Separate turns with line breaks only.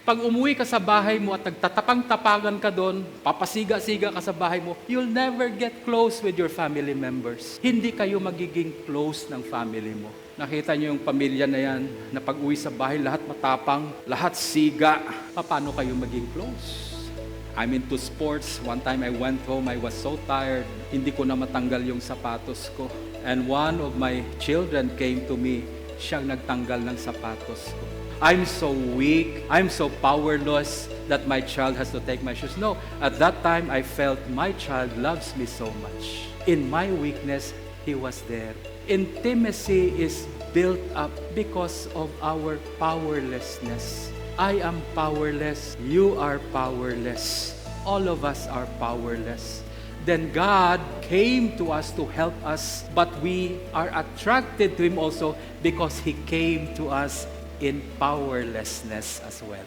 Pag umuwi ka sa bahay mo at nagtatapang-tapangan ka doon, papasiga-siga ka sa bahay mo, you'll never get close with your family members. Hindi kayo magiging close ng family mo. Nakita niyo yung pamilya na yan, na pag-uwi sa bahay, lahat matapang, lahat siga. Paano kayo maging close? I'm into sports. One time I went home, I was so tired. Hindi ko na matanggal yung sapatos ko. And one of my children came to me. Siyang nagtanggal ng sapatos ko. I'm so weak. I'm so powerless that my child has to take my shoes. No, at that time I felt my child loves me so much. In my weakness, he was there. Intimacy is built up because of our powerlessness. I am powerless. You are powerless. All of us are powerless. Then God came to us to help us, but we are attracted to Him also because He came to us in powerlessness as well.